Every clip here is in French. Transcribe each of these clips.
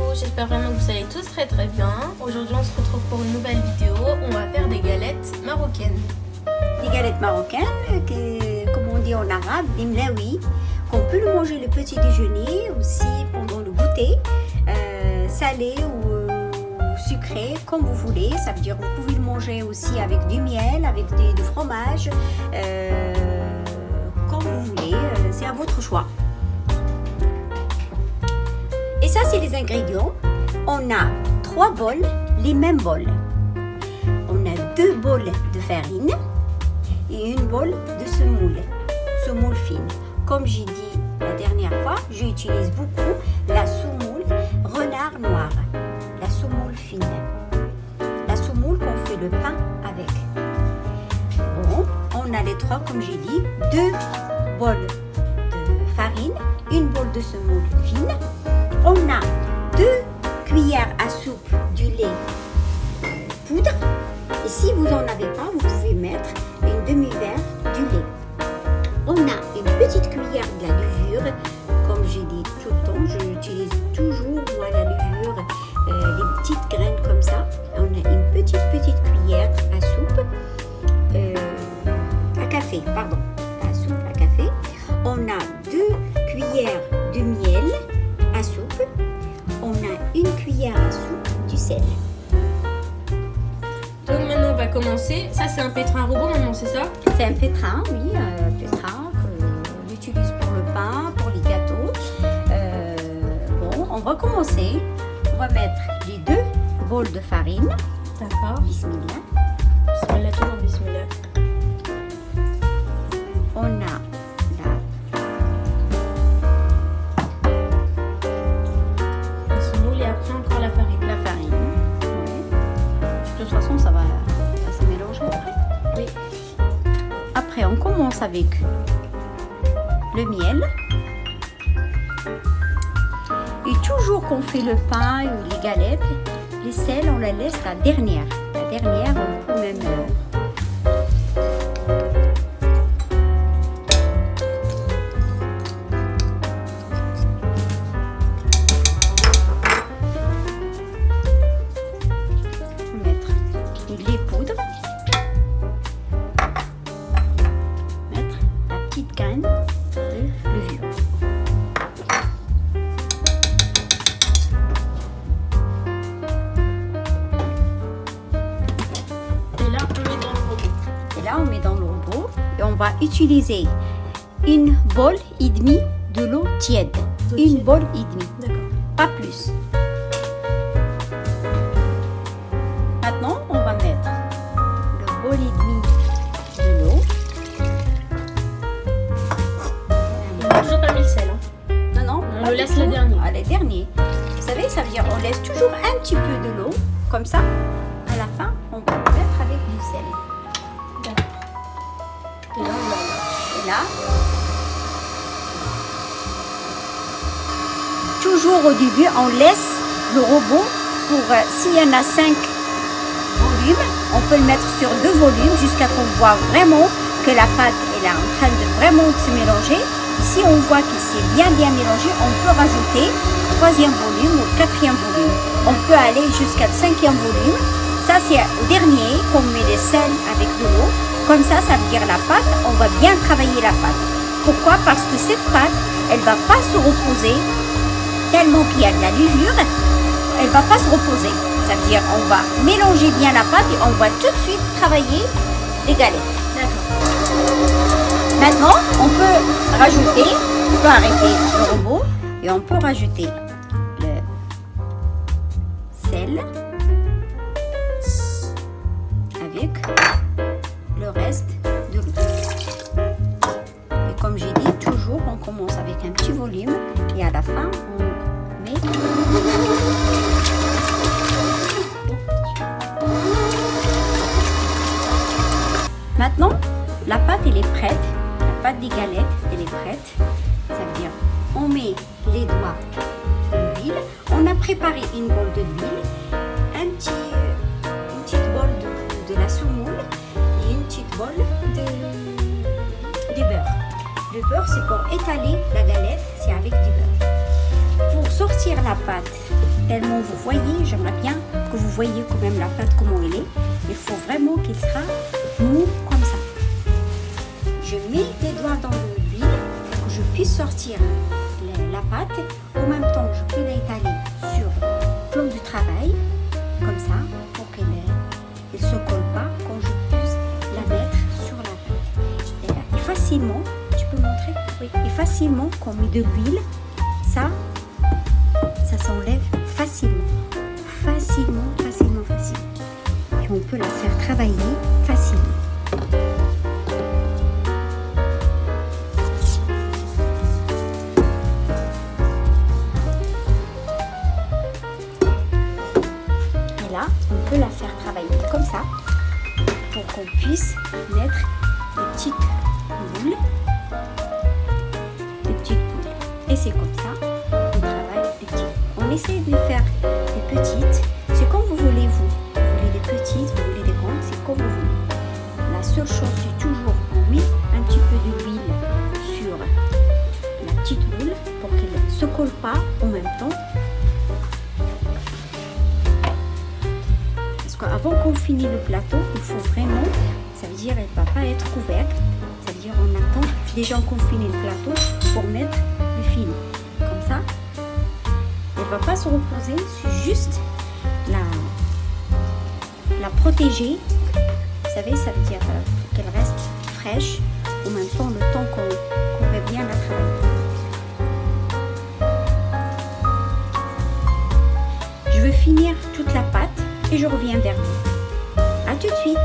tous, j'espère vraiment que vous allez tous très bien. Aujourd'hui on se retrouve pour une nouvelle vidéo, on va faire des galettes marocaines. Des galettes marocaines, comme on dit en arabe, des mlaoui, qu'on peut le manger le petit déjeuner, aussi pendant le goûter, salé ou sucré, comme vous voulez. Ça veut dire que vous pouvez le manger aussi avec du miel, avec du fromage, comme vous voulez, c'est à votre choix. Et ça, c'est les ingrédients. On a 3 bols, les mêmes bols. On a 2 bols de farine et une bol de semoule fine. Comme j'ai dit la dernière fois, j'utilise beaucoup la semoule renard noir, la semoule fine, la semoule qu'on fait le pain avec. Bon, on a les 3, comme j'ai dit, 2 bols de farine, une bol de semoule fine. On a 2 cuillères à soupe du lait poudre. Et si vous n'en avez pas, vous pouvez mettre une demi-verre du lait. On a une petite cuillère de la levure. Comme j'ai dit tout le temps, j'utilise toujours moi la levure, les petites graines comme ça. On a une petite cuillère à soupe, à café, pardon, à soupe à café. On a 2 cuillères de miel à soupe. On a une cuillère à soupe du sel. Donc maintenant on va commencer. Ça c'est un pétrin robot maintenant, c'est ça? C'est un pétrin, oui, un pétrin qu'on utilise pour le pain, pour les gâteaux. Bon, on va commencer. On va mettre les 2 bols de farine. D'accord. Bismillah. Bismillah, toujours bismillah. On a la semoule et après encore la farine. la farine. Ouais. De toute façon, ça va se mélanger après. Oui. Après, on commence avec le miel. Et toujours qu'on fait le pain ou les galettes, les sels, on la laisse la dernière. La dernière, on peut même... mettre les poudres. Mettre la petite graine de levure. Et là on met dans le robot. Et là, on met dans le robot et on va utiliser une bol et demi de l'eau tiède. Une bol et demi, D'accord. pas plus. Maintenant, on va mettre le bol et demi de l'eau. On n'a toujours pas mis le sel. Hein. Non, On pas le du laisse tout. le dernier. Ah, le dernier. Vous savez, ça veut dire on laisse toujours un petit peu de l'eau, comme ça. À la fin, on va le mettre avec du sel. D'accord. Et là on mélange. Et là, toujours au début, on laisse le robot pour, s'il y en a 5 volumes, on peut le mettre sur 2 volumes jusqu'à qu'on voit vraiment que la pâte est là en train de vraiment se mélanger. Si on voit que c'est bien mélangé, on peut rajouter 3e volume ou 4e volume. On peut aller jusqu'à 5e volume. Ça, c'est au dernier qu'on met les sels avec de l'eau. Comme ça veut dire la pâte, on va bien travailler la pâte. Pourquoi? Parce que cette pâte, elle ne va pas se reposer tellement qu'il y a de la levure, elle ne va pas se reposer. Ça veut dire on va mélanger bien la pâte et on va tout de suite travailler les galettes. D'accord. Maintenant, on peut rajouter, on peut arrêter le robot et on peut rajouter le sel avec le reste de l'eau. Et comme j'ai dit, toujours on commence avec un petit volume et à la fin on met maintenant la pâte elle est prête, la pâte des galettes elle est prête. Ça veut dire on met les doigts d'huile, on a préparé une bol de l'huile, une petite bol de la semoule et une petite bol de beurre. Le beurre, c'est pour étaler la galette, c'est avec du beurre. Pour sortir la pâte tellement vous voyez, j'aimerais bien que vous voyez quand même la pâte comment elle est. Il faut vraiment qu'il sera mou comme ça. Je mets les doigts dans l'huile pour que je puisse sortir la pâte. En même temps, je peux l'étaler sur le plan du travail, comme ça, pour qu'elle ne se colle pas quand je puisse la mettre sur la pâte. Et facilement, tu peux montrer? Oui. Et facilement, quand on met de l'huile, ça s'enlève facilement. Facilement. Et on peut la faire travailler facilement. Et là, on peut la faire travailler comme ça pour qu'on puisse mettre des petites boules. Et c'est comme ça qu'on travaille les petites. On essaie de faire des petites. C'est comme vous voulez vous. Vous voulez des petites, vous voulez des grandes, c'est comme vous voulez. La seule chose, c'est toujours on met un petit peu d'huile sur la petite boule pour qu'elle ne se colle pas en même temps. Parce qu'avant qu'on finisse le plateau, il faut vraiment, ça veut dire elle ne va pas être couverte. Ça veut dire on attend déjà qu'on finisse le plateau pour mettre le film. Comme ça, elle ne va pas se reposer, c'est juste la protéger. Vous savez, ça veut dire qu'elle reste fraîche en même temps le temps qu'on va bien la travailler. Je veux finir toute la pâte et je reviens vers vous. A tout de suite.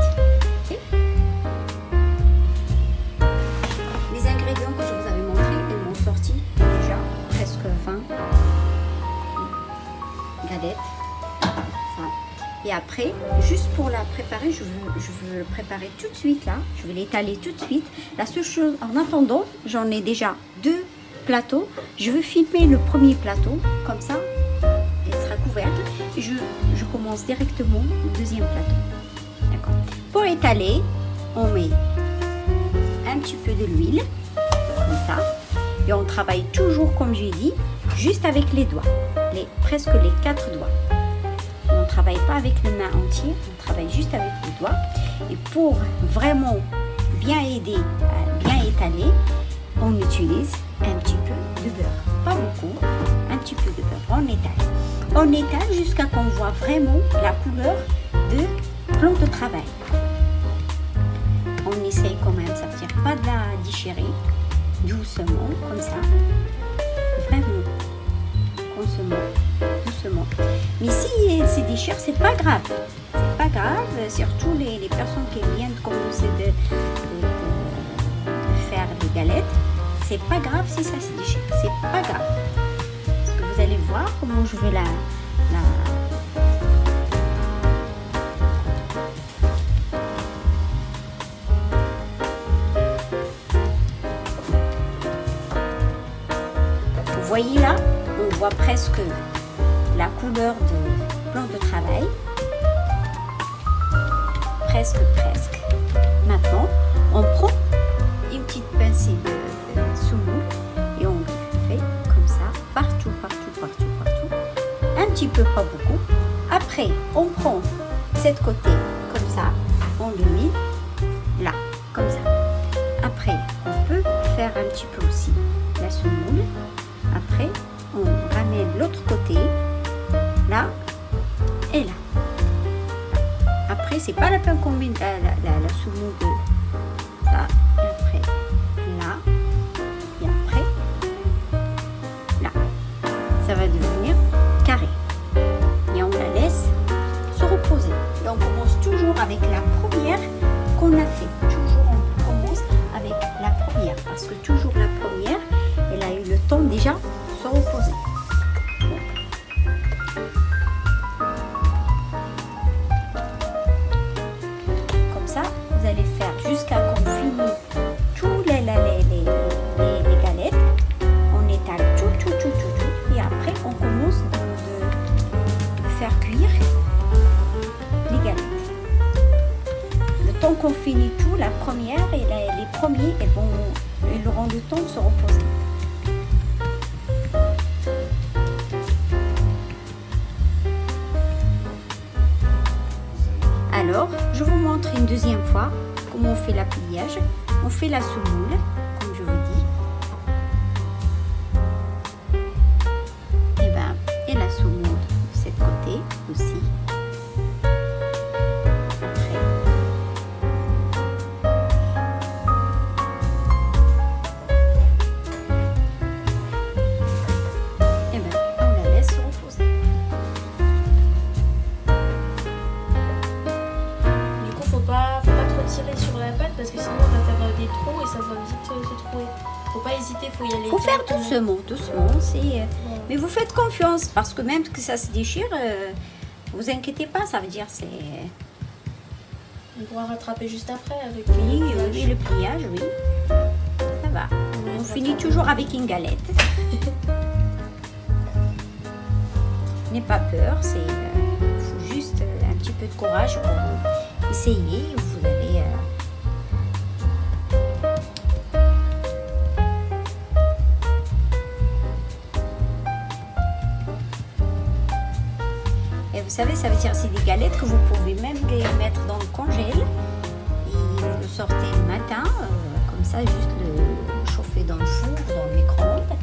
Les ingrédients que je vous avais montrés, ils m'ont sorti déjà presque 20 galettes. Et après, juste pour la préparer, je veux le préparer tout de suite là. Je vais l'étaler tout de suite. La seule chose, en attendant, j'en ai déjà 2 plateaux. Je veux filmer le premier plateau, comme ça, il sera couvert. Et je commence directement le deuxième plateau. D'accord. Pour étaler, on met un petit peu de l'huile, comme ça. Et on travaille toujours, comme j'ai dit, juste avec les doigts. Presque les 4 doigts. On ne travaille pas avec les mains entières, on travaille juste avec les doigts. Et pour vraiment bien aider à bien étaler, on utilise un petit peu de beurre. Pas beaucoup, un petit peu de beurre. On étale. On étale jusqu'à qu'on voit vraiment la couleur de plan de travail. On essaye quand même, ça veut dire pas de la déchirer, doucement, comme ça. Vraiment, doucement. Mais si c'est déchire, c'est pas grave. C'est pas grave, surtout les personnes qui viennent de commencer de faire des galettes. C'est pas grave si ça se déchire. C'est pas grave. Parce que vous allez voir comment je vais la Vous voyez là, on voit presque la couleur de plan de travail. Presque. Maintenant, on prend une petite pincée de semoule et on fait comme ça, partout. Un petit peu, pas beaucoup. Après, on prend cette côté comme ça, on le met là, comme ça. Après, on peut faire un petit peu aussi la semoule. Après, on ramène l'autre côté, là et là. Après, c'est pas la peine qu'on met la semoule de ça. Et après, là. Et après, là. Ça va devenir carré. Et on la laisse se reposer. Et on commence toujours avec la première qu'on a fait. Toujours, on commence avec la première. Parce que toujours la première, elle a eu le temps déjà de se reposer. Comme ça, vous allez faire jusqu'à qu'on finisse tous les galettes. On étale tout. Et après, on commence de faire cuire les galettes. Le temps qu'on finit tout, la première et les premiers, ils auront le temps de se reposer. Alors, je vous montre une deuxième fois comment on fait l'appliage. On fait la semoule, comme je vous dis. Et la semoule de ce côté aussi. Tirer sur la pâte parce que sinon on va faire des trous et ça va vite se trouer. Faut pas hésiter, faut y aller. Faut faire doucement, mais vous faites confiance parce que même que ça se déchire, vous inquiétez pas, ça veut dire c'est. On pourra rattraper juste après avec le pliage, oui. Ça va. On finit toujours avec une galette. N'ayez pas peur, il faut juste un petit peu de courage pour essayer. Vous allez et vous savez, ça veut dire c'est des galettes que vous pouvez même les mettre dans le congèle et vous le sortez le matin, comme ça, juste le chauffer dans le four, dans le micro-ondes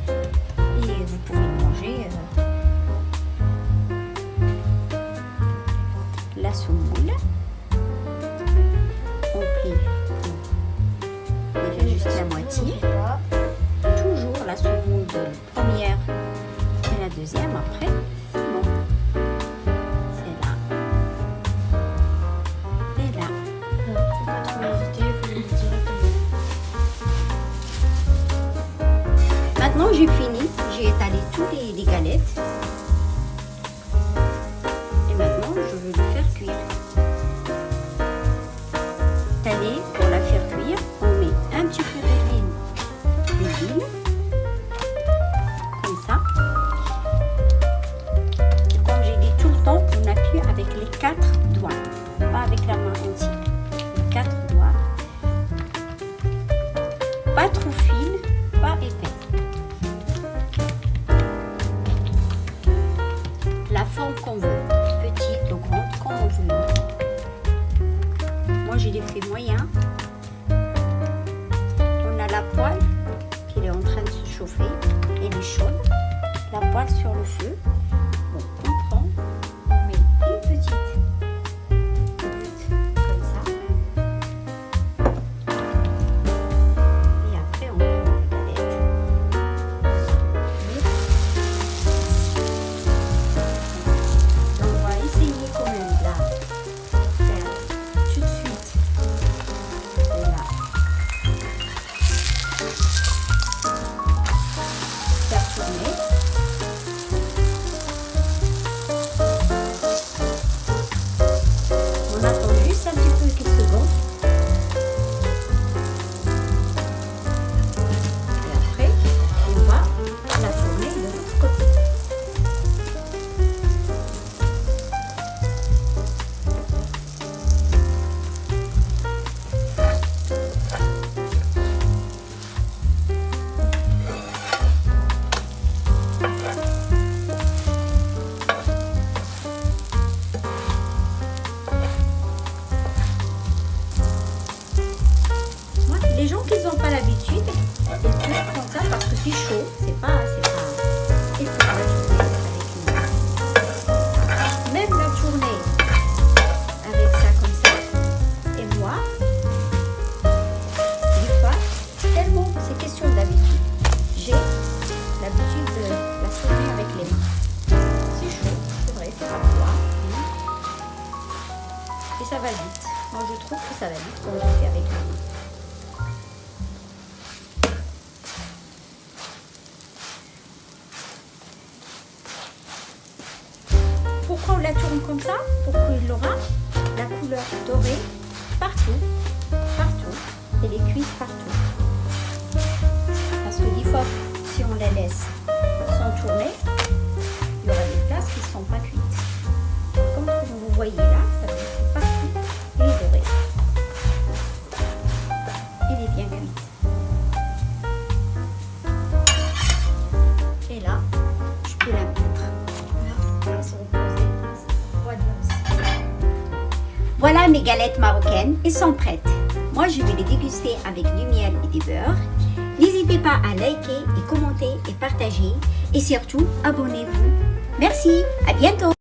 et vous pouvez le manger. La semoule. On plie déjà juste la moitié. Toujours la semoule de la première et la deuxième après. C'est bon. C'est là. Et là. Faut pas trop hésiter, faut le dire directement. Maintenant j'ai fini. J'ai étalé toutes les galettes. Et maintenant je vais le faire cuire. Pour la faire cuire, on met un petit peu d'huile, comme ça. Et comme j'ai dit tout le temps, on appuie avec les 4 doigts, pas avec la main entière. Les 4 doigts. Pas trop fine, pas épaisse. La forme qu'on veut, petite ou grande, comme on veut. Moi, je l'ai fait moyen. On a la poêle qui est en train de se chauffer. Elle est chaude. La poêle sur le feu. Donc, on prend, on met une petite goutte comme ça. Et après, on prend la galette. On va essayer quand même là. Les gens qui n'ont pas l'habitude, ils peuvent prendre ça parce que c'est chaud, c'est pas et pour la journée avec une... Même la journée avec ça comme ça. Et moi, des fois, tellement c'est question d'habitude. J'ai l'habitude de la servir avec les mains. C'est chaud, c'est vrai, c'est pas froid. Et ça va vite. Moi je trouve que ça va vite quand je fais avec les mains. Pourquoi on la tourne comme ça? Pour qu'il aura la couleur dorée partout, partout, et les cuisses partout. Parce que des fois, si on les laisse sans tourner, il y aura des places qui ne sont pas cuites. Comme vous voyez là, ça va être partout, il est doré. Il est bien cuit. Et là, je peux la mettre. Là, se reposer. Voilà Voilà mes galettes marocaines, elles sont prêtes. Moi, je vais les déguster avec du miel et du beurre. N'hésitez pas à liker et commenter et partager. Et surtout, abonnez-vous. Merci, à bientôt.